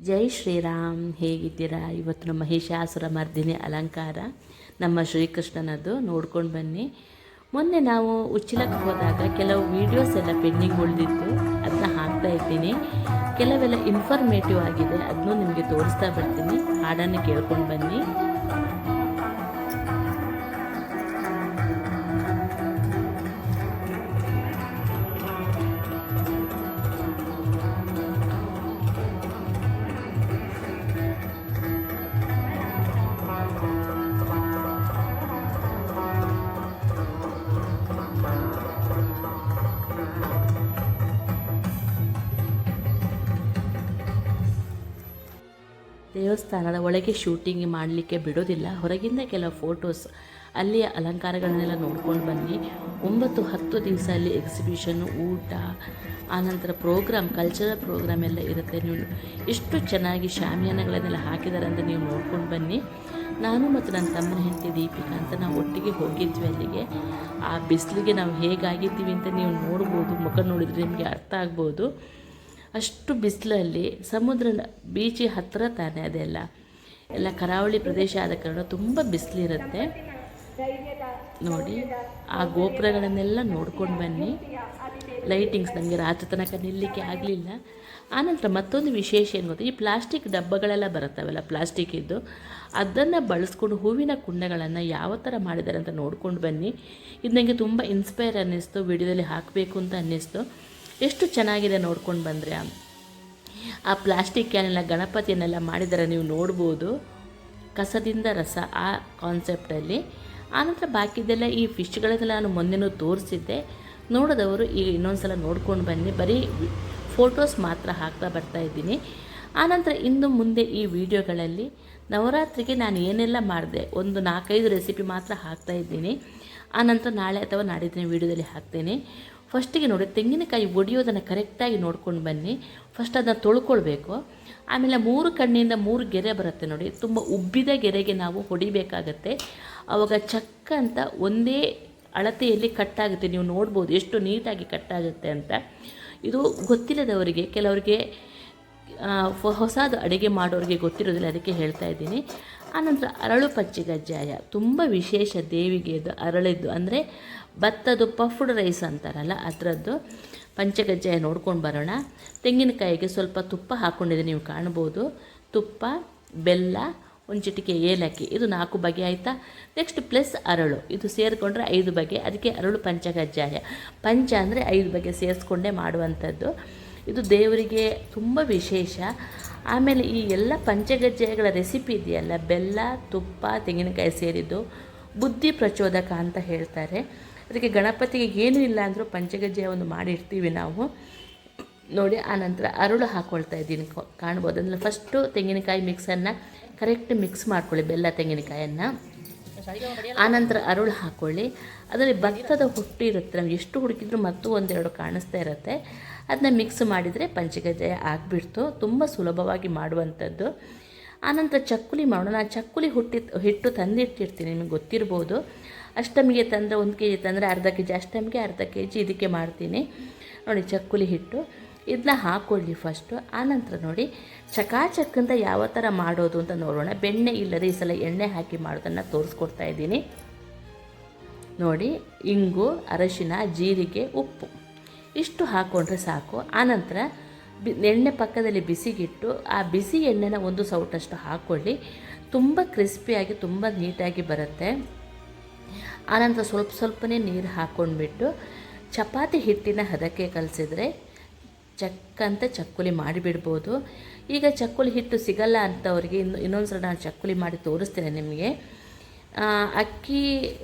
ಜೈ ಶ್ರೀರಾಮ್. ಹೇಗಿದ್ದೀರಾ? ಇವತ್ತು ನಮ್ಮ ಮಹಿಷಾಸುರ ಮರ್ದಿನಿ ಅಲಂಕಾರ ನಮ್ಮ ಶ್ರೀಕೃಷ್ಣನದ್ದು ನೋಡ್ಕೊಂಡು ಬನ್ನಿ. ಮೊನ್ನೆ ನಾವು ಉಚ್ಚಿಲಕ್ಕೆ ಹೋದಾಗ ಕೆಲವು ವೀಡಿಯೋಸ್ ಎಲ್ಲ ಪೆಂಡಿಂಗ್ ಉಳಿದಿತ್ತು, ಅದನ್ನ ಹಾಕ್ತಾ ಇದ್ದೀನಿ. ಕೆಲವೆಲ್ಲ ಇನ್ಫಾರ್ಮೇಟಿವ್ ಆಗಿದೆ, ಅದನ್ನು ನಿಮಗೆ ತೋರಿಸ್ತಾ ಬರ್ತೀನಿ. ಹಾಡನ್ನು ಕೇಳ್ಕೊಂಡು ಬನ್ನಿ. ದೇವಸ್ಥಾನದ ಒಳಗೆ ಶೂಟಿಂಗ್ ಮಾಡಲಿಕ್ಕೆ ಬಿಡೋದಿಲ್ಲ, ಹೊರಗಿಂದ ಕೆಲವು ಫೋಟೋಸ್, ಅಲ್ಲಿಯ ಅಲಂಕಾರಗಳನ್ನೆಲ್ಲ ನೋಡ್ಕೊಂಡು ಬನ್ನಿ. 9-10 ದಿವಸ ಅಲ್ಲಿ ಎಕ್ಸಿಬಿಷನ್ನು, ಊಟ, ಆನಂತರ ಪ್ರೋಗ್ರಾಮ್, ಕಲ್ಚರಲ್ ಪ್ರೋಗ್ರಾಮ್ ಎಲ್ಲ ಇರುತ್ತೆ. ನೀವು ಎಷ್ಟು ಚೆನ್ನಾಗಿ ಶಾಮಿಯಾನಗಳನ್ನೆಲ್ಲ ಹಾಕಿದ್ದಾರೆ ಅಂತ ನೀವು ನೋಡ್ಕೊಂಡು ಬನ್ನಿ. ನಾನು ಮತ್ತು ನನ್ನ ತಮ್ಮನ ಹೆಂಡತಿ ದೀಪಿಕಾ ಅಂತ ನಾವು ಒಟ್ಟಿಗೆ ಹೋಗಿದ್ವಿ ಅಲ್ಲಿಗೆ. ಆ ಬಿಸಿಲಿಗೆ ನಾವು ಹೇಗಾಗಿದ್ದೀವಿ ಅಂತ ನೀವು ನೋಡ್ಬೋದು, ಮುಖ ನೋಡಿದರೆ ನಿಮಗೆ ಅರ್ಥ ಆಗ್ಬೋದು. ಅಷ್ಟು ಬಿಸಿಲಲ್ಲಿ, ಸಮುದ್ರ ಬೀಚಿ ಹತ್ತಿರ ತಾನೇ ಅದೆಲ್ಲ, ಎಲ್ಲ ಕರಾವಳಿ ಪ್ರದೇಶ ಆದ ಕಾರಣ ತುಂಬ ಬಿಸಿಲಿರುತ್ತೆ. ನೋಡಿ, ಆ ಗೋಪುರಗಳನ್ನೆಲ್ಲ ನೋಡ್ಕೊಂಡು ಬನ್ನಿ. ಲೈಟಿಂಗ್ಸ್ ನಮಗೆ ರಾತ್ರಿ ತನಕ ನಿಲ್ಲಲಿಕ್ಕೆ ಆಗಲಿಲ್ಲ. ಆನಂತರ ಮತ್ತೊಂದು ವಿಶೇಷ ಏನು ಗೊತ್ತಾ, ಈ ಪ್ಲಾಸ್ಟಿಕ್ ಡಬ್ಬಗಳೆಲ್ಲ ಬರುತ್ತವಲ್ಲ, ಪ್ಲಾಸ್ಟಿಕ್ ಇದ್ದು, ಅದನ್ನು ಬಳಸ್ಕೊಂಡು ಹೂವಿನ ಕುಂಡಗಳನ್ನು ಯಾವ ಥರ ಮಾಡಿದ್ದಾರೆ ಅಂತ ನೋಡ್ಕೊಂಡು ಬನ್ನಿ. ಇದು ನನಗೆ ತುಂಬ ಇನ್ಸ್ಪೈರ್ ಅನ್ನಿಸ್ತು, ವಿಡಿಯೋದಲ್ಲಿ ಹಾಕಬೇಕು ಅಂತ ಅನ್ನಿಸ್ತು. ಎಷ್ಟು ಚೆನ್ನಾಗಿದೆ ನೋಡ್ಕೊಂಡು ಬಂದರೆ. ಆ ಪ್ಲಾಸ್ಟಿಕ್ ಕ್ಯಾನೆಲ್ಲ ಗಣಪತಿಯನ್ನೆಲ್ಲ ಮಾಡಿದರೆ ನೀವು ನೋಡ್ಬೋದು, ಕಸದಿಂದ ರಸ, ಆ ಕಾನ್ಸೆಪ್ಟಲ್ಲಿ. ಆನಂತರ ಬಾಕಿದೆಲ್ಲ ಈ ಫಿಶ್ಗಳನ್ನೆಲ್ಲ ನಾನು ಮೊನ್ನೆನೂ ತೋರಿಸಿದ್ದೆ, ನೋಡಿದವರು ಈಗ ಇನ್ನೊಂದು ಸಲ ನೋಡ್ಕೊಂಡು ಬನ್ನಿ. ಬರೀ ಫೋಟೋಸ್ ಮಾತ್ರ ಹಾಕ್ತಾ ಬರ್ತಾಯಿದ್ದೀನಿ. ಆನಂತರ ಇನ್ನು ಮುಂದೆ ಈ ವಿಡಿಯೋಗಳಲ್ಲಿ ನವರಾತ್ರಿಗೆ ನಾನು ಏನೆಲ್ಲ ಮಾಡಿದೆ, ಒಂದು 4-5 ರೆಸಿಪಿ ಮಾತ್ರ ಹಾಕ್ತಾಯಿದ್ದೀನಿ. ಆನಂತರ ನಾಳೆ ಅಥವಾ ನಾಡಿದ್ದಿನ ವೀಡಿಯೋದಲ್ಲಿ ಹಾಕ್ತೇನೆ. ಫಸ್ಟಿಗೆ ನೋಡಿ, ತೆಂಗಿನಕಾಯಿ ಒಡೆಯೋದನ್ನು ಕರೆಕ್ಟಾಗಿ ನೋಡ್ಕೊಂಡು ಬನ್ನಿ. ಫಸ್ಟ್ ಅದನ್ನು ತೊಳ್ಕೊಳ್ಬೇಕು. ಆಮೇಲೆ 3 ಕಣ್ಣಿಂದ 3 ಗೆರೆ ಬರುತ್ತೆ ನೋಡಿ, ತುಂಬ ಉಬ್ಬಿದ ಗೆರೆಗೆ ನಾವು ಹೊಡಿಬೇಕಾಗತ್ತೆ. ಆವಾಗ ಚಕ್ಕ ಅಂತ ಒಂದೇ ಅಳತೆಯಲ್ಲಿ ಕಟ್ಟಾಗುತ್ತೆ. ನೀವು ನೋಡ್ಬೋದು ಎಷ್ಟು ನೀಟಾಗಿ ಕಟ್ಟಾಗುತ್ತೆ ಅಂತ. ಇದು ಗೊತ್ತಿಲ್ಲದವರಿಗೆ, ಕೆಲವರಿಗೆ ಹೊಸದು ಅಡುಗೆ ಮಾಡೋರಿಗೆ ಗೊತ್ತಿರೋದಿಲ್ಲ, ಅದಕ್ಕೆ ಹೇಳ್ತಾ ಇದ್ದೀನಿ. ಆನಂತರ ಅರಳು ಪಚ್ಚಿಗಜ್ಜಾಯ ತುಂಬ ವಿಶೇಷ ದೇವಿಗೆ. ಅದು ಅರಳಿದ್ದು ಅಂದರೆ ಭತ್ತದ್ದು ಪಫ್ಡ್ ರೈಸ್ ಅಂತಾರಲ್ಲ, ಅದರದ್ದು ಪಂಚಗಜ್ಜಾಯ ನೋಡ್ಕೊಂಡು ಬರೋಣ. ತೆಂಗಿನಕಾಯಿಗೆ ಸ್ವಲ್ಪ ತುಪ್ಪ ಹಾಕ್ಕೊಂಡಿದೆ, ನೀವು ಕಾಣ್ಬೋದು. ತುಪ್ಪ, ಬೆಲ್ಲ, ಒಂದು ಚಿಟಿಕೆ ಏಲಕ್ಕಿ, ಇದು 4 ಬಗೆ ಆಯಿತಾ. ನೆಕ್ಸ್ಟ್ ಪ್ಲಸ್ ಅರಳು, ಇದು ಸೇರಿಕೊಂಡ್ರೆ 5 ಬಗೆ, ಅದಕ್ಕೆ ಅರಳು ಪಂಚಗಜ್ಜಾಯ. ಪಂಚ ಅಂದರೆ 5 ಬಗೆ ಸೇರಿಸ್ಕೊಂಡೇ ಮಾಡುವಂಥದ್ದು. ಇದು ದೇವರಿಗೆ ತುಂಬ ವಿಶೇಷ. ಆಮೇಲೆ ಈ ಎಲ್ಲ ಪಂಚಗಜ್ಜಾಯಗಳ ರೆಸಿಪಿ ಇದೆಯಲ್ಲ, ಬೆಲ್ಲ, ತುಪ್ಪ, ತೆಂಗಿನಕಾಯಿ ಸೇರಿದ್ದು ಬುದ್ಧಿ ಪ್ರಚೋದಕ ಅಂತ ಹೇಳ್ತಾರೆ. ಅದಕ್ಕೆ ಗಣಪತಿಗೆ ಏನೂ ಇಲ್ಲ ಅಂದರೂ ಪಂಚಗಜ್ಜಾಯ ಒಂದು ಮಾಡಿರ್ತೀವಿ ನಾವು ನೋಡಿ. ಆನಂತರ ಅರಳು ಹಾಕ್ಕೊಳ್ತಾ ಇದ್ದೀನಿ, ಕಾಣ್ಬೋದು. ಅಂದರೆ ಫಸ್ಟು ತೆಂಗಿನಕಾಯಿ ಮಿಕ್ಸನ್ನು ಕರೆಕ್ಟ್ ಮಿಕ್ಸ್ ಮಾಡ್ಕೊಳ್ಳಿ, ಬೆಲ್ಲ ತೆಂಗಿನಕಾಯನ್ನು. ಆನಂತರ ಅರಳು ಹಾಕ್ಕೊಳ್ಳಿ. ಅದರಲ್ಲಿ ಭತ್ತದ ಹುಟ್ಟು ಇರುತ್ತೆ, ನಾವು ಎಷ್ಟು ಹುಡುಕಿದ್ರೂ ಮತ್ತು 1-2 ಕಾಣಿಸ್ತಾ ಇರುತ್ತೆ. ಅದನ್ನ ಮಿಕ್ಸ್ ಮಾಡಿದರೆ ಪಂಚಗಜ್ಜಾಯ ಆಗಿಬಿಡ್ತು. ತುಂಬ ಸುಲಭವಾಗಿ ಮಾಡುವಂಥದ್ದು. ಆನಂತರ ಚಕ್ಕುಲಿ ಮಾಡೋಣ. ನಾನು ಚಕ್ಕುಲಿ ಹಿಟ್ಟು ತಂದಿಟ್ಟಿರ್ತೀನಿ, ನಿಮಗೆ ಗೊತ್ತಿರ್ಬೋದು. ಅಷ್ಟಮಿಗೆ ತಂದರೆ 1 kg ತಂದರೆ ಅರ್ಧ kg ಅಷ್ಟಮಿಗೆ, ಅರ್ಧ kg ಇದಕ್ಕೆ ಮಾಡ್ತೀನಿ ನೋಡಿ. ಚಕ್ಕುಲಿ ಹಿಟ್ಟು ಇದನ್ನ ಹಾಕ್ಕೊಳ್ಳಿ ಫಸ್ಟು. ಆನಂತರ ನೋಡಿ, ಚಕಾಚಕ್ ಅಂತ ಯಾವ ಥರ ಮಾಡೋದು ಅಂತ ನೋಡೋಣ. ಬೆಣ್ಣೆ ಇಲ್ಲದೆ ಈ ಸಲ ಎಣ್ಣೆ ಹಾಕಿ ಮಾಡೋದನ್ನು ತೋರಿಸ್ಕೊಡ್ತಾ ಇದ್ದೀನಿ ನೋಡಿ. ಇಂಗು, ಅರಶಿನ, ಜೀರಿಗೆ, ಉಪ್ಪು ಇಷ್ಟು ಹಾಕ್ಕೊಂಡ್ರೆ ಸಾಕು. ಆನಂತರ ಎಣ್ಣೆ ಪಕ್ಕದಲ್ಲಿ ಬಿಸಿಗಿಟ್ಟು ಆ ಬಿಸಿ ಎಣ್ಣೆನ 1 ಸೌಟಷ್ಟು ಹಾಕ್ಕೊಳ್ಳಿ. ತುಂಬ ಕ್ರಿಸ್ಪಿಯಾಗಿ ತುಂಬ ನೀಟಾಗಿ ಬರುತ್ತೆ. ಆನಂತರ ಸ್ವಲ್ಪನೇ ನೀರು ಹಾಕ್ಕೊಂಡ್ಬಿಟ್ಟು ಚಪಾತಿ ಹಿಟ್ಟಿನ ಹದಕ್ಕೆ ಕಲಸಿದ್ರೆ ಚಕ್ಕಂತ ಚಕ್ಕುಲಿ ಮಾಡಿಬಿಡ್ಬೋದು. ಈಗ ಚಕ್ಕುಲಿ ಹಿಟ್ಟು ಸಿಗಲ್ಲ ಅಂಥವ್ರಿಗೆ ಇನ್ನೊಂದು ಸಲ ನಾನು ಚಕ್ಕುಲಿ ಮಾಡಿ ತೋರಿಸ್ತೇನೆ ನಿಮಗೆ. ಅಕ್ಕಿ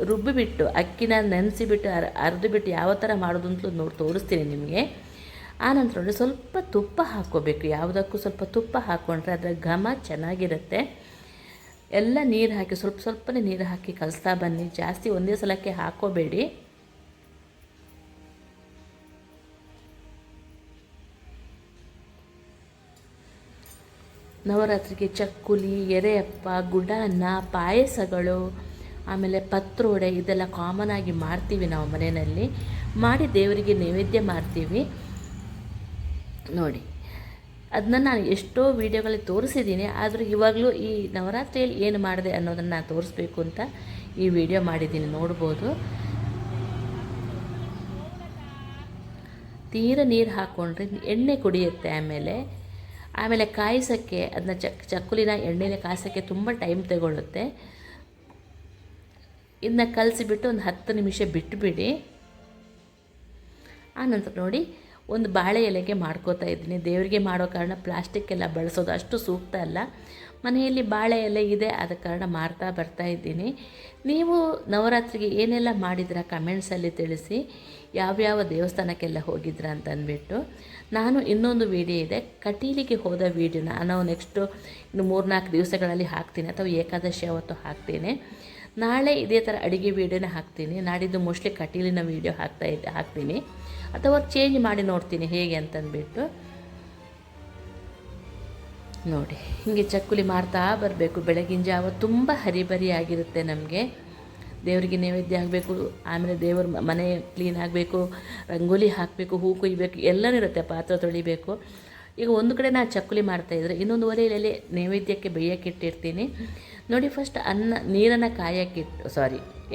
ರುಬ್ಬಿಬಿಟ್ಟು, ಅಕ್ಕಿನ ನೆನೆಸಿಬಿಟ್ಟು ಅರ್ದುಬಿಟ್ಟು ಯಾವ ಥರ ಮಾಡೋದು ಅಂತಲೂ ತೋರಿಸ್ತೀನಿ ನಿಮಗೆ. ಆನಂತರ ನೋಡಿ, ಸ್ವಲ್ಪ ತುಪ್ಪ ಹಾಕ್ಕೋಬೇಕು. ಯಾವುದಕ್ಕೂ ಸ್ವಲ್ಪ ತುಪ್ಪ ಹಾಕ್ಕೊಂಡ್ರೆ ಅದರ ಘಮ ಚೆನ್ನಾಗಿರುತ್ತೆ. ಎಲ್ಲ ನೀರು ಹಾಕಿ ಸ್ವಲ್ಪನೇ ನೀರು ಹಾಕಿ ಕಲಿಸ್ತಾ ಬನ್ನಿ. ಜಾಸ್ತಿ ಒಂದೇ ಸಲಕ್ಕೆ ಹಾಕ್ಕೋಬೇಡಿ. ನವರಾತ್ರಿಗೆ ಚಕ್ಕುಲಿ, ಎರೆಯಪ್ಪ, ಗುಡಾನ್ನ, ಪಾಯಸಗಳು, ಆಮೇಲೆ ಪತ್ರೋಡೆ ಇದೆಲ್ಲ ಕಾಮನ್ ಆಗಿ ಮಾಡ್ತೀವಿ ನಾವು ಮನೆಯಲ್ಲಿ. ಮಾಡಿ ದೇವರಿಗೆ ನೈವೇದ್ಯ ಮಾಡ್ತೀವಿ ನೋಡಿ. ಅದನ್ನ ನಾನು ಎಷ್ಟೋ ವೀಡಿಯೋಗಳಲ್ಲಿ ತೋರಿಸಿದ್ದೀನಿ. ಆದರೂ ಇವಾಗಲೂ ಈ ನವರಾತ್ರಿಯಲ್ಲಿ ಏನು ಮಾಡಿದೆ ಅನ್ನೋದನ್ನು ನಾನು ತೋರಿಸ್ಬೇಕು ಅಂತ ಈ ವಿಡಿಯೋ ಮಾಡಿದ್ದೀನಿ. ನೋಡ್ಬೋದು, ತೀರ ನೀರು ಹಾಕ್ಕೊಂಡ್ರೆ ಎಣ್ಣೆ ಕುಡಿಯುತ್ತೆ. ಆಮೇಲೆ ಕಾಯಿಸೋಕ್ಕೆ ಅದನ್ನ ಚಕ್ಕುಲಿನ ಎಣ್ಣೆಲೆ ಕಾಯಿಸೋಕ್ಕೆ ತುಂಬ ಟೈಮ್ ತಗೊಳ್ಳುತ್ತೆ. ಇದನ್ನ ಕಲಸಿಬಿಟ್ಟು ಒಂದು 10 ನಿಮಿಷ ಬಿಟ್ಟುಬಿಡಿ. ಆನಂತರ ನೋಡಿ, ಒಂದು ಬಾಳೆ ಎಲೆಗೆ ಮಾಡ್ಕೋತಾ ಇದ್ದೀನಿ. ದೇವರಿಗೆ ಮಾಡೋ ಕಾರಣ ಪ್ಲಾಸ್ಟಿಕ್ ಎಲ್ಲ ಬಳಸೋದು ಅಷ್ಟು ಸೂಕ್ತ ಅಲ್ಲ. ಮನೆಯಲ್ಲಿ ಬಾಳೆ ಎಲೆ ಇದೆ, ಆದ ಕಾರಣ ಮಾಡ್ತಾ ಬರ್ತಾ ಇದ್ದೀನಿ. ನೀವು ನವರಾತ್ರಿಗೆ ಏನೆಲ್ಲ ಮಾಡಿದ್ರಾ ಕಮೆಂಟ್ಸಲ್ಲಿ ತಿಳಿಸಿ. ಯಾವ್ಯಾವ ದೇವಸ್ಥಾನಕ್ಕೆಲ್ಲ ಹೋಗಿದ್ರಾ ಅಂತ ಅಂದ್ಬಿಟ್ಟು. ನಾನು ಇನ್ನೊಂದು ವಿಡಿಯೋ ಇದೆ, ಕಟೀಲಿಗೆ ಹೋದ ವೀಡಿಯೋನ ನಾವು ನೆಕ್ಸ್ಟು ಇನ್ನು 3-4 ದಿವಸಗಳಲ್ಲಿ ಹಾಕ್ತೀನಿ, ಅಥವಾ ಏಕಾದಶಿ ಅವತ್ತು ಹಾಕ್ತೀನಿ. ನಾಳೆ ಇದೇ ಥರ ಅಡುಗೆ ವೀಡಿಯೋನ ಹಾಕ್ತೀನಿ. ನಾಡಿದ್ದು ಮೋಸ್ಟ್ಲಿ ಕಟೀಲಿನ ವೀಡಿಯೋ ಹಾಕ್ತೀನಿ, ಅಥವಾ ಚೇಂಜ್ ಮಾಡಿ ನೋಡ್ತೀನಿ ಹೇಗೆ ಅಂತಂದ್ಬಿಟ್ಟು. ನೋಡಿ, ಹೀಗೆ ಚಕ್ಕುಲಿ ಮಾಡ್ತಾ ಬರಬೇಕು. ಬೆಳಗಿನ ಜಾವ ತುಂಬ ಹರಿಬರಿಯಾಗಿರುತ್ತೆ. ನಮಗೆ ದೇವರಿಗೆ ನೈವೇದ್ಯ ಆಗಬೇಕು, ಆಮೇಲೆ ದೇವ್ರ ಮನೆ ಕ್ಲೀನ್ ಆಗಬೇಕು, ರಂಗೋಲಿ ಹಾಕಬೇಕು, ಹೂ ಕುಯ್ಬೇಕು, ಎಲ್ಲನೂ ಇರುತ್ತೆ. ಪಾತ್ರೆ ತೊಳಿಬೇಕು. ಈಗ ಒಂದು ಕಡೆ ನಾನು ಚಕ್ಕುಲಿ ಮಾಡ್ತಾಯಿದ್ರೆ ಇನ್ನೊಂದು ಒಲೆಯಲ್ಲಿ ನೈವೇದ್ಯಕ್ಕೆ ಬೇಯಕ್ಕಿಟ್ಟಿರ್ತೀನಿ. ನೋಡಿ, ಫಸ್ಟ್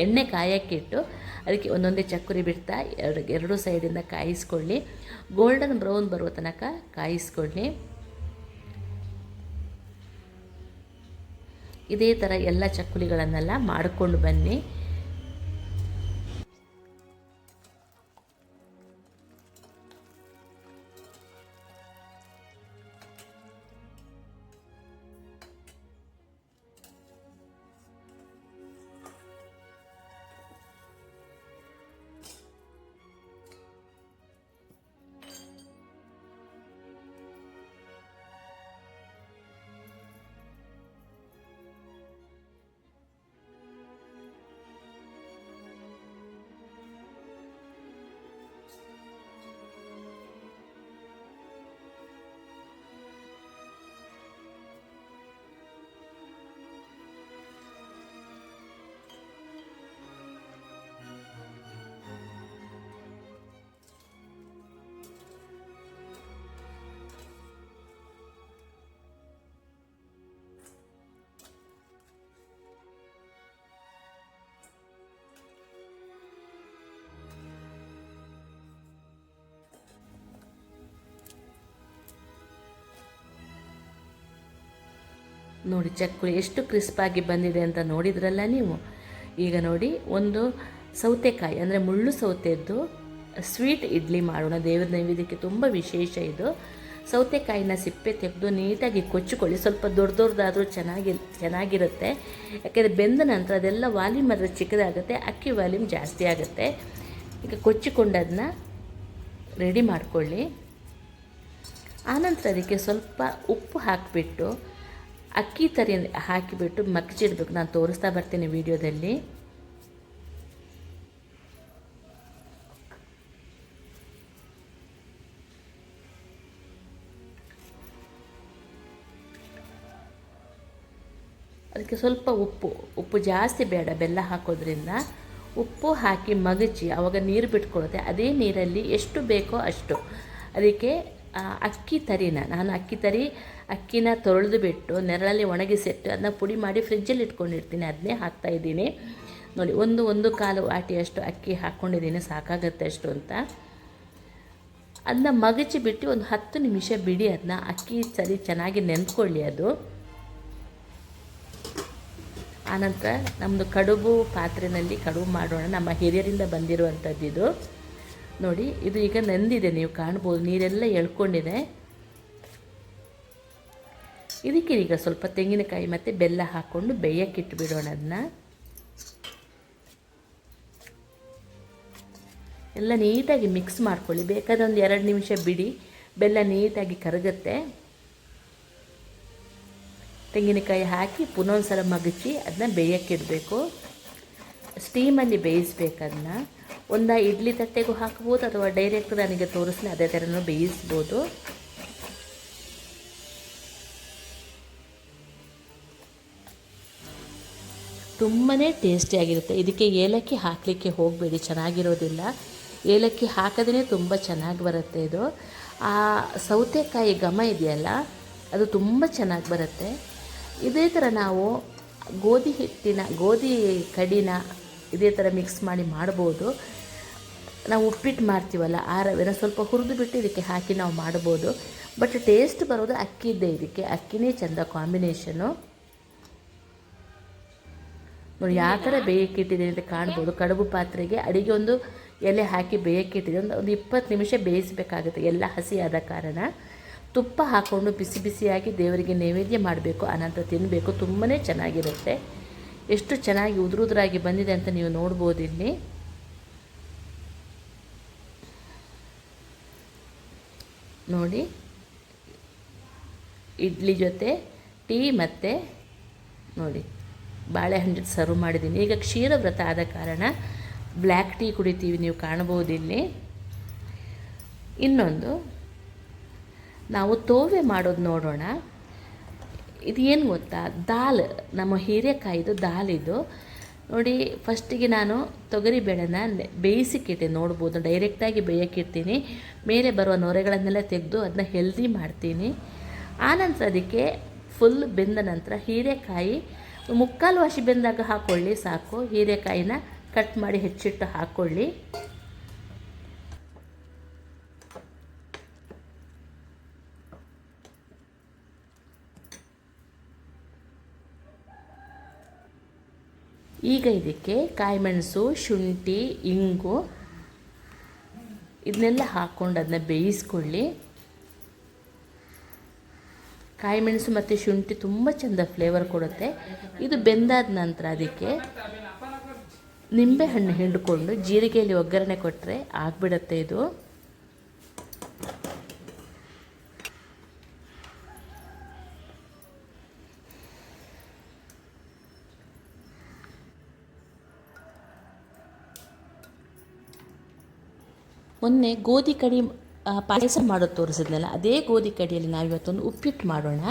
ಎಣ್ಣೆ ಕಾಯಕ್ಕಿಟ್ಟು ಅದಕ್ಕೆ ಒಂದೊಂದೇ ಚಕ್ಕುಲಿ ಬಿಡ್ತಾ ಎರಡೂ ಸೈಡಿಂದ ಕಾಯಿಸ್ಕೊಳ್ಳಿ. ಗೋಲ್ಡನ್ ಬ್ರೌನ್ ಬರುವ ತನಕ ಕಾಯಿಸ್ಕೊಳ್ಳಿ. ಇದೇ ಥರ ಎಲ್ಲ ಚಕ್ಕುಲಿಗಳನ್ನೆಲ್ಲ ಮಾಡಿಕೊಂಡು ಬನ್ನಿ. ನೋಡಿ, ಚಕ್ಕುಲಿ ಎಷ್ಟು ಕ್ರಿಸ್ಪಾಗಿ ಬಂದಿದೆ ಅಂತ ನೋಡಿದ್ರಲ್ಲ ನೀವು. ಈಗ ನೋಡಿ, ಒಂದು ಸೌತೆಕಾಯಿ ಅಂದರೆ ಮುಳ್ಳು ಸೌತೆದ್ದು ಸ್ವೀಟ್ ಇಡ್ಲಿ ಮಾಡೋಣ. ದೇವರ ನೈವೇದ್ಯಕ್ಕೆ ತುಂಬ ವಿಶೇಷ ಇದು. ಸೌತೆಕಾಯಿನ ಸಿಪ್ಪೆ ತೆಗೆದು ನೀಟಾಗಿ ಕೊಚ್ಚಿಕೊಳ್ಳಿ. ಸ್ವಲ್ಪ ದೊಡ್ಡದಾದರೂ ಚೆನ್ನಾಗಿರುತ್ತೆ. ಯಾಕೆಂದರೆ ಬೆಂದ ನಂತರ ಅದೆಲ್ಲ ವಾಲ್ಯೂಮ್ ಆದರೆ ಚಿಕ್ಕದಾಗುತ್ತೆ, ಅಕ್ಕಿ ವಾಲ್ಯೂಮ್ ಜಾಸ್ತಿ ಆಗುತ್ತೆ. ಈಗ ಕೊಚ್ಚಿಕೊಂಡದನ್ನ ರೆಡಿ ಮಾಡಿಕೊಳ್ಳಿ. ಆನಂತರ ಅದಕ್ಕೆ ಸ್ವಲ್ಪ ಉಪ್ಪು ಹಾಕಿಬಿಟ್ಟು ಅಕ್ಕಿ ತರಿ ಹಾಕಿಬಿಟ್ಟು ಮಗ್ಚಿಡ್ಬೇಕು. ನಾನು ತೋರಿಸ್ತಾ ಬರ್ತೀನಿ ವಿಡಿಯೋದಲ್ಲಿ. ಅದಕ್ಕೆ ಸ್ವಲ್ಪ ಉಪ್ಪು ಜಾಸ್ತಿ ಬೇಡ, ಬೆಲ್ಲ ಹಾಕೋದ್ರಿಂದ. ಉಪ್ಪು ಹಾಕಿ ಮಗಚಿ ಆವಾಗ ನೀರು ಬಿಟ್ಕೊಳ್ಳುತ್ತೆ. ಅದೇ ನೀರಲ್ಲಿ ಎಷ್ಟು ಬೇಕೋ ಅಷ್ಟು ಅದಕ್ಕೆ ನಾನು ಅಕ್ಕಿನ ತೊಳೆದು ಬಿಟ್ಟು ನೆರಳಲ್ಲಿ ಒಣಗಿಸಿಟ್ಟು ಅದನ್ನ ಪುಡಿ ಮಾಡಿ ಫ್ರಿಜ್ಜಲ್ಲಿ ಇಟ್ಕೊಂಡಿರ್ತೀನಿ. ಅದನ್ನೇ ಹಾಕ್ತಾಯಿದ್ದೀನಿ. ನೋಡಿ, ಒಂದು ಕಾಲು ವಾಟಿಯಷ್ಟು ಅಕ್ಕಿ ಹಾಕ್ಕೊಂಡಿದ್ದೀನಿ, ಸಾಕಾಗತ್ತೆ ಅಷ್ಟು ಅಂತ. ಅದನ್ನ ಮಗಚಿ ಬಿಟ್ಟು ಒಂದು 10 ನಿಮಿಷ ಬಿಡಿ. ಅದನ್ನ ಅಕ್ಕಿ ಸರಿ ಚೆನ್ನಾಗಿ ನೆಂದ್ಕೊಳ್ಳಿ ಅದು. ಆನಂತರ ನಮ್ಮದು ಕಡುಬು ಪಾತ್ರೆಯಲ್ಲಿ ಕಡುಬು ಮಾಡೋಣ. ನಮ್ಮ ಹಿರಿಯರಿಂದ ಬಂದಿರುವಂಥದ್ದಿದು. ನೋಡಿ, ಇದು ಈಗ ನೆಂದಿದೆ, ನೀವು ಕಾಣ್ಬೋದು, ನೀರೆಲ್ಲ ಎಳ್ಕೊಂಡಿದೆ. ಇದಕ್ಕೆ ಈಗ ಸ್ವಲ್ಪ ತೆಂಗಿನಕಾಯಿ ಮತ್ತು ಬೆಲ್ಲ ಹಾಕ್ಕೊಂಡು ಬೇಯಕ್ಕಿಟ್ಬಿಡೋಣ. ಅದನ್ನ ಎಲ್ಲ ನೀಟಾಗಿ ಮಿಕ್ಸ್ ಮಾಡ್ಕೊಳ್ಳಿ. ಬೇಕಾದ್ರೆ ಒಂದು 2 ನಿಮಿಷ ಬಿಡಿ, ಬೆಲ್ಲ ನೀಟಾಗಿ ಕರಗುತ್ತೆ. ತೆಂಗಿನಕಾಯಿ ಹಾಕಿ ಪುನಃ ಒಂದು ಸಲ ಮಗಚಿ ಅದನ್ನ ಬೇಯಕ್ಕಿಡಬೇಕು. ಸ್ಟೀಮಲ್ಲಿ ಬೇಯಿಸ್ಬೇಕು. ಅದನ್ನ ಒಂದು ಇಡ್ಲಿ ತಟ್ಟೆಗೂ ಹಾಕ್ಬೋದು, ಅಥವಾ ಡೈರೆಕ್ಟ್ ನನಗೆ ತೋರಿಸ್ಲಿ ಅದೇ ಥರನೂ ಬೇಯಿಸ್ಬೋದು. ತುಂಬಾ ಟೇಸ್ಟಿಯಾಗಿರುತ್ತೆ. ಇದಕ್ಕೆ ಏಲಕ್ಕಿ ಹಾಕಲಿಕ್ಕೆ ಹೋಗಬೇಡಿ, ಚೆನ್ನಾಗಿರೋದಿಲ್ಲ. ಏಲಕ್ಕಿ ಹಾಕದೇ ತುಂಬ ಚೆನ್ನಾಗಿ ಬರುತ್ತೆ ಇದು. ಆ ಸೌತೆಕಾಯಿ ಘಮ ಇದೆಯಲ್ಲ ಅದು ತುಂಬ ಚೆನ್ನಾಗಿ ಬರುತ್ತೆ. ಇದೇ ಥರ ನಾವು ಗೋಧಿ ಕಡಿನ ಇದೇ ಥರ ಮಿಕ್ಸ್ ಮಾಡಿ ಮಾಡ್ಬೋದು. ನಾವು ಉಪ್ಪಿಟ್ಟು ಮಾಡ್ತೀವಲ್ಲ ಆ ರವೆನ ಸ್ವಲ್ಪ ಹುರಿದು ಬಿಟ್ಟು ಇದಕ್ಕೆ ಹಾಕಿ ನಾವು ಮಾಡ್ಬೋದು. ಬಟ್ ಟೇಸ್ಟ್ ಬರೋದು ಅಕ್ಕಿದ್ದೇ, ಇದಕ್ಕೆ ಅಕ್ಕಿನೇ ಚೆಂದ ಕಾಂಬಿನೇಷನು. ನೋಡಿ ಯಾವ ಥರ ಬೇಯಕ್ಕಿಟ್ಟಿದ್ದೀನಿ ಅಂತ ಕಾಣ್ಬೋದು. ಕಡುಬು ಪಾತ್ರೆಗೆ ಅಡಿಗೆ ಒಂದು ಎಲೆ ಹಾಕಿ ಬೇಯಕ್ಕಿಟ್ಟಿದೆ. ಒಂದು 20 ನಿಮಿಷ ಬೇಯಿಸಬೇಕಾಗುತ್ತೆ, ಎಲ್ಲ ಹಸಿ ಆದ ಕಾರಣ. ತುಪ್ಪ ಹಾಕ್ಕೊಂಡು ಬಿಸಿ ಬಿಸಿಯಾಗಿ ದೇವರಿಗೆ ನೈವೇದ್ಯ ಮಾಡಬೇಕು, ಅನಂತರ ತಿನ್ನಬೇಕು. ತುಂಬಾ ಚೆನ್ನಾಗಿರುತ್ತೆ. ಎಷ್ಟು ಚೆನ್ನಾಗಿ ಉದುರಾಗಿ ಬಂದಿದೆ ಅಂತ ನೀವು ನೋಡ್ಬೋದು ಇಲ್ಲಿ. ನೋಡಿ, ಇಡ್ಲಿ ಜೊತೆ ಟೀ ಮತ್ತು ನೋಡಿ ಬಾಳೆಹಣ್ಣು ಸರ್ವ್ ಮಾಡಿದ್ದೀನಿ. ಈಗ ಕ್ಷೀರ ವ್ರತ ಆದ ಕಾರಣ ಬ್ಲ್ಯಾಕ್ ಟೀ ಕುಡಿತೀವಿ, ನೀವು ಕಾಣ್ಬೋದು ಇಲ್ಲಿ. ಇನ್ನೊಂದು ನಾವು ತೋವೆ ಮಾಡೋದು ನೋಡೋಣ. ಇದು ಏನು ಗೊತ್ತಾ, ದಾಲ್, ನಮ್ಮ ಹೀರೆಕಾಯಿದು ದಾಲ್ ಇದು. ನೋಡಿ, ಫಸ್ಟಿಗೆ ನಾನು ತೊಗರಿಬೇಳೆನ ಬೇಯಿಸಿಕ್ಕಿಟ್ಟೆ, ನೋಡ್ಬೋದು. ಡೈರೆಕ್ಟಾಗಿ ಬೇಯಕ್ಕಿಡ್ತೀನಿ. ಮೇಲೆ ಬರುವ ನೊರೆಗಳನ್ನೆಲ್ಲ ತೆಗೆದು ಅದನ್ನ ಹೆಲ್ದಿ ಮಾಡ್ತೀನಿ. ಆನಂತರ ಅದಕ್ಕೆ ಫುಲ್ ಬೆಂದ ನಂತರ ಹೀರೆಕಾಯಿ 3/4 ವಾಸಿ ಬೆಂದಾಗ ಹಾಕ್ಕೊಳ್ಳಿ ಸಾಕು. ಹೀರೆಕಾಯಿನ ಕಟ್ ಮಾಡಿ ಹೆಚ್ಚಿಟ್ಟು ಹಾಕ್ಕೊಳ್ಳಿ. ಈಗ ಇದಕ್ಕೆ ಕಾಯಿಮೆಣಸು, ಶುಂಠಿ, ಇಂಗು ಇದನ್ನೆಲ್ಲ ಹಾಕ್ಕೊಂಡು ಅದನ್ನ ಬೇಯಿಸ್ಕೊಳ್ಳಿ. ಕಾಯಿಮೆಣಸು ಮತ್ತು ಶುಂಠಿ ತುಂಬ ಚೆಂದ ಫ್ಲೇವರ್ ಕೊಡುತ್ತೆ. ಇದು ಬೆಂದಾದ ನಂತರ ಅದಕ್ಕೆ ನಿಂಬೆಹಣ್ಣು ಹಿಂಡ್ಕೊಂಡು ಜೀರಿಗೆಯಲ್ಲಿ ಒಗ್ಗರಣೆ ಕೊಟ್ಟರೆ ಆಗಿಬಿಡುತ್ತೆ ಇದು. ಮೊನ್ನೆ ಗೋಧಿ ಕಡಿ ಪಾಯಸ ಮಾಡೋದು ತೋರಿಸಿದ್ನಲ್ಲ, ಅದೇ ಗೋಧಿ ಕಡಿಯಲ್ಲಿ ನಾವಿವತ್ತೊಂದು ಉಪ್ಪಿಟ್ಟು ಮಾಡೋಣ.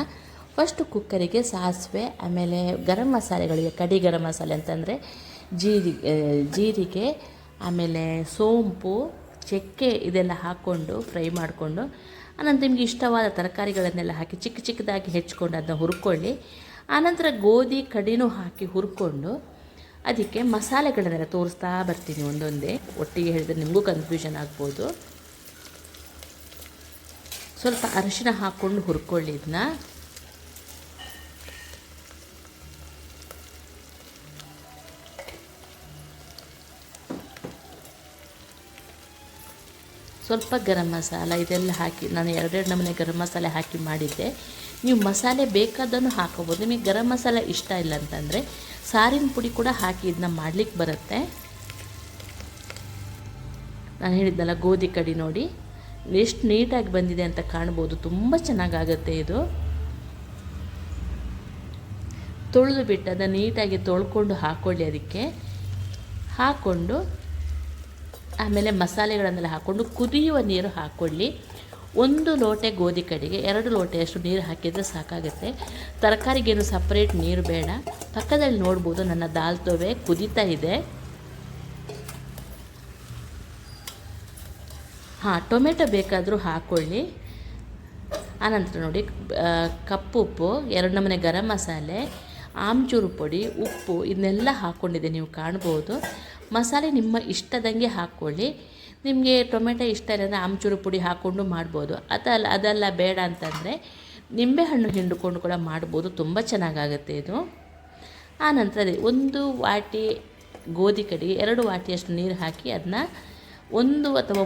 ಫಸ್ಟ್ ಕುಕ್ಕರಿಗೆ ಸಾಸಿವೆ, ಆಮೇಲೆ ಗರಂ ಮಸಾಲೆಗಳಿಗೆ, ಕಡಿ ಗರಂ ಮಸಾಲೆ ಅಂತಂದರೆ ಜೀರಿಗೆ, ಆಮೇಲೆ ಸೋಂಪು, ಚಕ್ಕೆ ಇದೆಲ್ಲ ಹಾಕ್ಕೊಂಡು ಫ್ರೈ ಮಾಡಿಕೊಂಡು, ಆನಂತರ ನಿಮಗೆ ಇಷ್ಟವಾದ ತರಕಾರಿಗಳನ್ನೆಲ್ಲ ಹಾಕಿ ಚಿಕ್ಕದಾಗಿ ಹೆಚ್ಕೊಂಡು ಅದನ್ನ ಹುರ್ಕೊಳ್ಳಿ. ಆನಂತರ ಗೋಧಿ ಕಡಿನೂ ಹಾಕಿ ಹುರ್ಕೊಂಡು ಅದಕ್ಕೆ ಮಸಾಲೆಗಳನ್ನೆಲ್ಲ ತೋರಿಸ್ತಾ ಬರ್ತೀನಿ ಒಂದೊಂದೇ. ಒಟ್ಟಿಗೆ ಹೇಳಿದರೆ ನಿಮಗೂ ಕನ್ಫ್ಯೂಷನ್ ಆಗ್ಬೋದು. ಸ್ವಲ್ಪ ಅರಿಶಿನ ಹಾಕ್ಕೊಂಡು ಹುರ್ಕೊಳ್ಳಿ ಇದನ್ನ. ಸ್ವಲ್ಪ ಗರಂ ಮಸಾಲ ಇದೆಲ್ಲ ಹಾಕಿ, ನಾನು 2 ನಮೂನೆ ಗರಂ ಮಸಾಲೆ ಹಾಕಿ ಮಾಡಿದ್ದೆ. ನೀವು ಮಸಾಲೆ ಬೇಕಾದನ್ನು ಹಾಕೋಬೋದು. ನಿಮಗೆ ಗರಂ ಮಸಾಲೆ ಇಷ್ಟ ಇಲ್ಲ ಅಂತಂದರೆ ಸಾರಿನ ಪುಡಿ ಕೂಡ ಹಾಕಿ ಇದನ್ನ ಮಾಡಲಿಕ್ಕೆ ಬರುತ್ತೆ. ನಾನು ಹೇಳಿದ್ನಲ್ಲ ಗೋಧಿ ಕಡಿ, ನೋಡಿ ಎಷ್ಟು ನೀಟಾಗಿ ಬಂದಿದೆ ಅಂತ ಕಾಣ್ಬೋದು. ತುಂಬ ಚೆನ್ನಾಗಾಗುತ್ತೆ ಇದು. ತೊಳೆದು ಬಿಟ್ಟು ಅದನ್ನು ನೀಟಾಗಿ ತೊಳ್ಕೊಂಡು ಹಾಕ್ಕೊಳ್ಳಿ. ಅದಕ್ಕೆ ಹಾಕ್ಕೊಂಡು ಆಮೇಲೆ ಮಸಾಲೆಗಳನ್ನೆಲ್ಲ ಹಾಕ್ಕೊಂಡು ಕುದಿಯುವ ನೀರು ಹಾಕ್ಕೊಳ್ಳಿ. 1 ಲೋಟೆ ಗೋಧಿ ಕಡಿಗೆ 2 ಲೋಟೆಯಷ್ಟು ನೀರು ಹಾಕಿದರೆ ಸಾಕಾಗುತ್ತೆ. ತರಕಾರಿಗೇನು ಸಪ್ರೇಟ್ ನೀರು ಬೇಡ. ಪಕ್ಕದಲ್ಲಿ ನೋಡ್ಬೋದು ನನ್ನ ದಾಲ್ ತೋವೆ ಕುದೀತಾ ಇದೆ. ಟೊಮೆಟೊ ಬೇಕಾದರೂ ಹಾಕ್ಕೊಳ್ಳಿ. ಆನಂತರ ನೋಡಿ ಕಪ್ಪುಪ್ಪು, 2 ನಮೂನೆ ಗರಂ ಮಸಾಲೆ, ಆಮ್ಚೂರು ಪುಡಿ, ಉಪ್ಪು ಇದನ್ನೆಲ್ಲ ಹಾಕ್ಕೊಂಡಿದೆ, ನೀವು ಕಾಣ್ಬೋದು. ಮಸಾಲೆ ನಿಮ್ಮ ಇಷ್ಟದಂಗೆ ಹಾಕ್ಕೊಳ್ಳಿ. ನಿಮಗೆ ಟೊಮೆಟೊ ಇಷ್ಟ ಇಲ್ಲ ಅಂದರೆ ಆಮ್ಚೂರು ಪುಡಿ ಹಾಕ್ಕೊಂಡು ಮಾಡ್ಬೋದು. ಅದೆಲ್ಲ ಬೇಡ ಅಂತಂದರೆ ನಿಂಬೆಹಣ್ಣು ಹಿಂಡ್ಕೊಂಡು ಕೂಡ ಮಾಡ್ಬೋದು. ತುಂಬ ಚೆನ್ನಾಗಾಗುತ್ತೆ ಇದು. ಆನಂತರ ಅದೇ 1 ವಾಟಿ ಗೋಧಿ ಕಡಿಗೆ 2 ವಾಟಿಯಷ್ಟು ನೀರು ಹಾಕಿ ಅದನ್ನ 1 ಅಥವಾ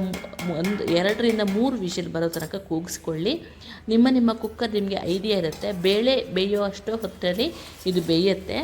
2ರಿಂದ 3 ವಿಷಲ್ ಬರೋ ತನಕ ಕೂಗಿಸ್ಕೊಳ್ಳಿ. ನಿಮ್ಮ ಕುಕ್ಕರ್ ನಿಮಗೆ ಐಡಿಯಾ ಇರುತ್ತೆ. ಬೇಳೆ ಬೇಯುವಷ್ಟು ಹೊತ್ತಲ್ಲಿ ಇದು ಬೇಯುತ್ತೆ.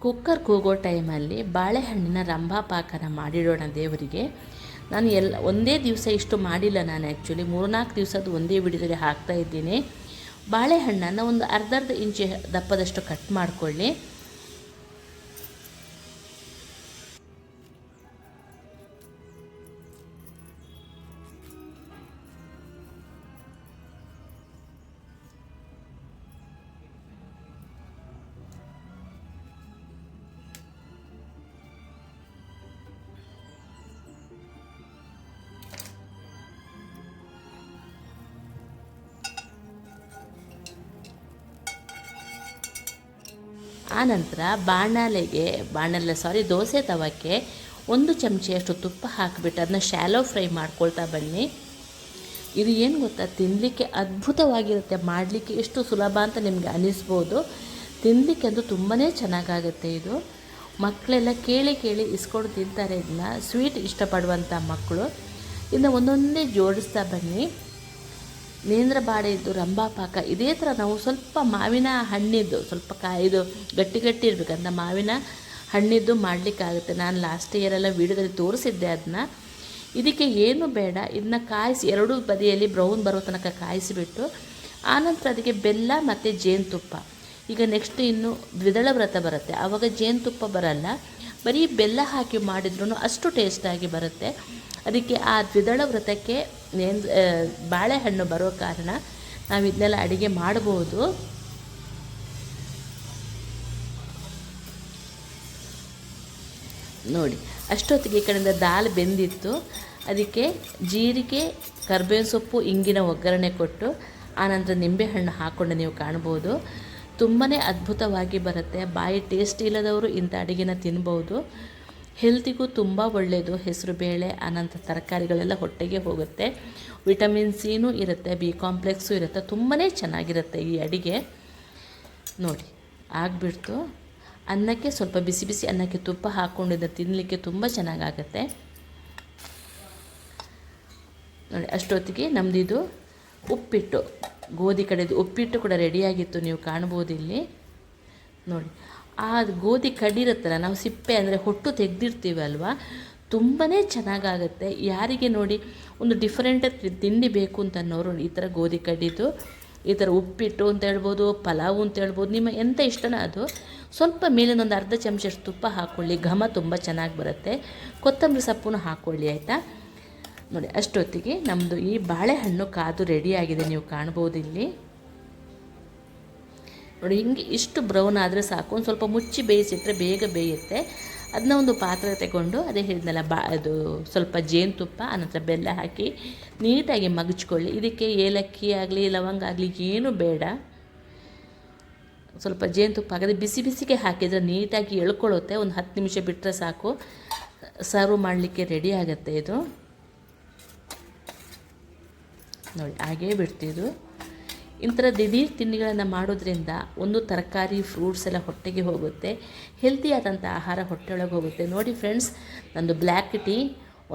ಕುಕ್ಕರ್ ಕೂಗೋ ಟೈಮಲ್ಲಿ ಬಾಳೆಹಣ್ಣಿನ ರಂಭಾ ಪಾಕನ ಮಾಡಿಡೋಣ ದೇವರಿಗೆ. ನಾನು ಒಂದೇ ದಿವಸ ಇಷ್ಟು ಮಾಡಿಲ್ಲ, ನಾನು ಆ್ಯಕ್ಚುಲಿ 3-4 ದಿವಸದ್ದು ಒಂದೇ ವಿಡಿಯೋದಲ್ಲಿ ಹಾಕ್ತಾಯಿದ್ದೀನಿ. ಬಾಳೆಹಣ್ಣನ್ನು ಒಂದು ಅರ್ಧ ಇಂಚು ದಪ್ಪದಷ್ಟು ಕಟ್ ಮಾಡಿಕೊಳ್ಳಿ. ಆನಂತರ ದೋಸೆ ತವಕ್ಕೆ 1 ಚಮಚೆಯಷ್ಟು ತುಪ್ಪ ಹಾಕಿಬಿಟ್ಟು ಅದನ್ನ ಶಾಲೋ ಫ್ರೈ ಮಾಡ್ಕೊಳ್ತಾ ಬನ್ನಿ. ಇದು ಏನು ಗೊತ್ತಾ, ತಿನ್ನಲಿಕ್ಕೆ ಅದ್ಭುತವಾಗಿರುತ್ತೆ. ಮಾಡಲಿಕ್ಕೆ ಎಷ್ಟು ಸುಲಭ ಅಂತ ನಿಮಗೆ ಅನ್ನಿಸ್ಬೋದು, ತಿನ್ನಲಿಕ್ಕೆ ಅದು ತುಂಬಾ ಚೆನ್ನಾಗಾಗುತ್ತೆ. ಇದು ಮಕ್ಕಳೆಲ್ಲ ಕೇಳಿ ಇಸ್ಕೊಂಡು ತಿಂತಾರೆ. ಇದನ್ನ ಸ್ವೀಟ್ ಇಷ್ಟಪಡುವಂಥ ಮಕ್ಕಳು ಇದನ್ನು ಒಂದೊಂದೇ ಜೋಡಿಸ್ತಾ ಬನ್ನಿ. ನೇಂದ್ರ ಬಾಳೆದು ರಂಭಾ ಪಾಕ ಇದೇ ಥರ ನಾವು ಸ್ವಲ್ಪ ಮಾವಿನ ಹಣ್ಣಿದ್ದು ಸ್ವಲ್ಪ ಇದು ಗಟ್ಟಿ ಇರಬೇಕಂತ ಮಾವಿನ ಹಣ್ಣಿದ್ದು ಮಾಡಲಿಕ್ಕಾಗುತ್ತೆ. ನಾನು ಲಾಸ್ಟ್ ಇಯರೆಲ್ಲ ವೀಡಿಯೋದಲ್ಲಿ ತೋರಿಸಿದ್ದೆ ಅದನ್ನ. ಇದಕ್ಕೆ ಏನು ಬೇಡ, ಇದನ್ನ ಕಾಯಿಸಿ 2 ಬದಿಯಲ್ಲಿ ಬ್ರೌನ್ ಬರೋ ತನಕ ಕಾಯಿಸಿಬಿಟ್ಟು ಆನಂತರ ಅದಕ್ಕೆ ಬೆಲ್ಲ ಮತ್ತು ಜೇನುತುಪ್ಪ. ಈಗ ನೆಕ್ಸ್ಟ್ ಇನ್ನು ದ್ವಿದಳ ವ್ರತ ಬರುತ್ತೆ, ಆವಾಗ ಜೇನುತುಪ್ಪ ಬರಲ್ಲ, ಬರೀ ಬೆಲ್ಲ ಹಾಕಿ ಮಾಡಿದ್ರೂ ಅಷ್ಟು ಟೇಸ್ಟಾಗಿ ಬರುತ್ತೆ. ಅದಕ್ಕೆ ಆ ದ್ವಿದಳ ವ್ರತಕ್ಕೆ ಬಾಳೆಹಣ್ಣು ಬರೋ ಕಾರಣ ನಾವು ಇದನ್ನೆಲ್ಲ ಅಡುಗೆ ಮಾಡ್ಬೋದು. ನೋಡಿ, ಅಷ್ಟೊತ್ತಿಗೆ ಈ ಕಡೆಯಿಂದ ದಾಲ್ ಬೆಂದಿತ್ತು. ಅದಕ್ಕೆ ಜೀರಿಗೆ, ಕರ್ಬೇವಿನ ಸೊಪ್ಪು, ಇಂಗಿನ ಒಗ್ಗರಣೆ ಕೊಟ್ಟು ಆನಂತರ ನಿಂಬೆಹಣ್ಣು ಹಾಕ್ಕೊಂಡು ನೀವು ಕಾಣ್ಬೋದು. ತುಂಬಾ ಅದ್ಭುತವಾಗಿ ಬರುತ್ತೆ. ಬಾಯಿ ಟೇಸ್ಟ್ ಇಲ್ಲದವರು ಇಂಥ ಅಡುಗೆನ ತಿನ್ಬೋದು. ಹೆಲ್ತಿಗೂ ತುಂಬ ಒಳ್ಳೆಯದು. ಹೆಸರುಬೇಳೆ ಆನಂತರ ತರಕಾರಿಗಳೆಲ್ಲ ಹೊಟ್ಟೆಗೆ ಹೋಗುತ್ತೆ. ವಿಟಮಿನ್ ಸಿನೂ ಇರುತ್ತೆ, ಬಿ ಕಾಂಪ್ಲೆಕ್ಸು ಇರುತ್ತೆ. ತುಂಬಾ ಚೆನ್ನಾಗಿರುತ್ತೆ ಈ ಅಡುಗೆ. ನೋಡಿ ಆಗಿಬಿಡ್ತು. ಅನ್ನಕ್ಕೆ ಸ್ವಲ್ಪ ಬಿಸಿ ಅನ್ನಕ್ಕೆ ತುಪ್ಪ ಹಾಕ್ಕೊಂಡಿದ್ದ ತಿನ್ನಲಿಕ್ಕೆ ತುಂಬ ಚೆನ್ನಾಗಾಗತ್ತೆ. ನೋಡಿ, ಅಷ್ಟೊತ್ತಿಗೆ ನಮ್ಮದಿದು ಉಪ್ಪಿಟ್ಟು, ಗೋಧಿ ಕಡೆದು ಉಪ್ಪಿಟ್ಟು ಕೂಡ ರೆಡಿಯಾಗಿತ್ತು, ನೀವು ಕಾಣ್ಬೋದು ಇಲ್ಲಿ. ನೋಡಿ, ಆ ಗೋಧಿ ಕಡಿರುತ್ತಲ್ಲ, ನಾವು ಸಿಪ್ಪೆ ಅಂದರೆ ಹೊಟ್ಟು ತೆಗೆದಿರ್ತೀವಲ್ವ, ತುಂಬಾ ಚೆನ್ನಾಗಾಗುತ್ತೆ. ಯಾರಿಗೆ ನೋಡಿ ಒಂದು ಡಿಫ್ರೆಂಟ್ ತಿಂಡಿ ಬೇಕು ಅಂತ ಅನ್ನೋರು ಈ ಥರ ಗೋಧಿ ಕಡಿದು, ಈ ಥರ ಉಪ್ಪಿಟ್ಟು ಅಂತ ಹೇಳ್ಬೋದು, ಪಲಾವು ಅಂತ ಹೇಳ್ಬೋದು, ನಿಮ್ಮ ಎಂಥ ಇಷ್ಟನೋ ಅದು. ಸ್ವಲ್ಪ ಮೇಲಿನ ಒಂದು ಅರ್ಧ ಚಮಚಷ್ಟು ತುಪ್ಪ ಹಾಕ್ಕೊಳ್ಳಿ, ಘಮ ತುಂಬ ಚೆನ್ನಾಗಿ ಬರುತ್ತೆ. ಕೊತ್ತಂಬರಿ ಸೊಪ್ಪನ್ನು ಹಾಕ್ಕೊಳ್ಳಿ, ಆಯಿತಾ. ನೋಡಿ, ಅಷ್ಟೊತ್ತಿಗೆ ನಮ್ಮದು ಈ ಬಾಳೆಹಣ್ಣು ಕಾದು ರೆಡಿಯಾಗಿದೆ, ನೀವು ಕಾಣ್ಬೋದು ಇಲ್ಲಿ. ನೋಡಿ, ಹಿಂಗೆ ಇಷ್ಟು ಬ್ರೌನ್ ಆದರೆ ಸಾಕು. ಒಂದು ಸ್ವಲ್ಪ ಮುಚ್ಚಿ ಬೇಯಿಸಿಟ್ರೆ ಬೇಗ ಬೇಯುತ್ತೆ. ಅದನ್ನ ಒಂದು ಪಾತ್ರೆ ತಗೊಂಡು ಅದೇ ಹೇಳಿದ್ನಲ್ಲ, ಅದು ಸ್ವಲ್ಪ ಜೇನುತುಪ್ಪ ಅನಂತರ ಬೆಲ್ಲ ಹಾಕಿ ನೀಟಾಗಿ ಮಗಚ್ಕೊಳ್ಳಿ. ಇದಕ್ಕೆ ಏಲಕ್ಕಿ ಆಗಲಿ ಲವಂಗ ಆಗಲಿ ಏನೂ ಬೇಡ. ಸ್ವಲ್ಪ ಜೇನುತುಪ್ಪ ಹಾಕಿದ್ರೆ ಬಿಸಿಗೆ ಹಾಕಿದರೆ ನೀಟಾಗಿ ಎಳ್ಕೊಳ್ಳುತ್ತೆ. ಒಂದು 10 ನಿಮಿಷ ಬಿಟ್ಟರೆ ಸಾಕು, ಸರ್ವ್ ಮಾಡಲಿಕ್ಕೆ ರೆಡಿ ಆಗುತ್ತೆ ಇದು. ನೋಡಿ, ಹಾಗೇ ಬಿಡ್ತಿದ್ದು. ಇಂಥರ ದಿಢೀರ್ ತಿಂಡಿಗಳನ್ನು ಮಾಡೋದ್ರಿಂದ ಒಂದು ತರಕಾರಿ, ಫ್ರೂಟ್ಸ್ ಎಲ್ಲ ಹೊಟ್ಟೆಗೆ ಹೋಗುತ್ತೆ. ಹೆಲ್ತಿಯಾದಂಥ ಆಹಾರ ಹೊಟ್ಟೆಯೊಳಗೆ ಹೋಗುತ್ತೆ. ನೋಡಿ ಫ್ರೆಂಡ್ಸ್, ನಂದು ಬ್ಲ್ಯಾಕ್ ಟೀ,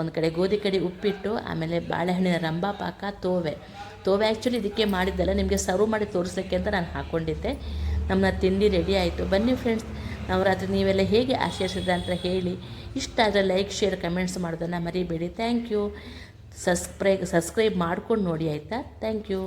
ಒಂದು ಕಡೆ ಗೋಧಿ ಕಡೆ ಉಪ್ಪಿಟ್ಟು, ಆಮೇಲೆ ಬಾಳೆಹಣ್ಣಿನ ರಂಭಾ ಪಾಕ, ತೋವೆ ಆ್ಯಕ್ಚುಲಿ ಇದಕ್ಕೆ ಮಾಡಿದ್ದಲ್ಲ, ನಿಮಗೆ ಸರ್ವ್ ಮಾಡಿ ತೋರಿಸೋಕ್ಕೆ ಅಂತ ನಾನು ಹಾಕ್ಕೊಂಡಿದ್ದೆ. ನಮ್ಮ ತಿಂಡಿ ರೆಡಿ ಆಯಿತು. ಬನ್ನಿ ಫ್ರೆಂಡ್ಸ್, ನವರಾತ್ರಿ ನೀವೆಲ್ಲ ಹೇಗೆ ಆಚರಿಸಿದ್ರೆ ಅಂತ ಹೇಳಿ. ಇಷ್ಟ ಆದರೆ ಲೈಕ್, ಶೇರ್, ಕಮೆಂಟ್ಸ್ ಮಾಡೋದನ್ನು ಮರಿಬೇಡಿ. Thank you. ಸಬ್ಸ್ಕ್ರೈಬ್ ಮಾಡ್ಕೊಂಡು ನೋಡಿ, ಆಯಿತಾ. Thank you.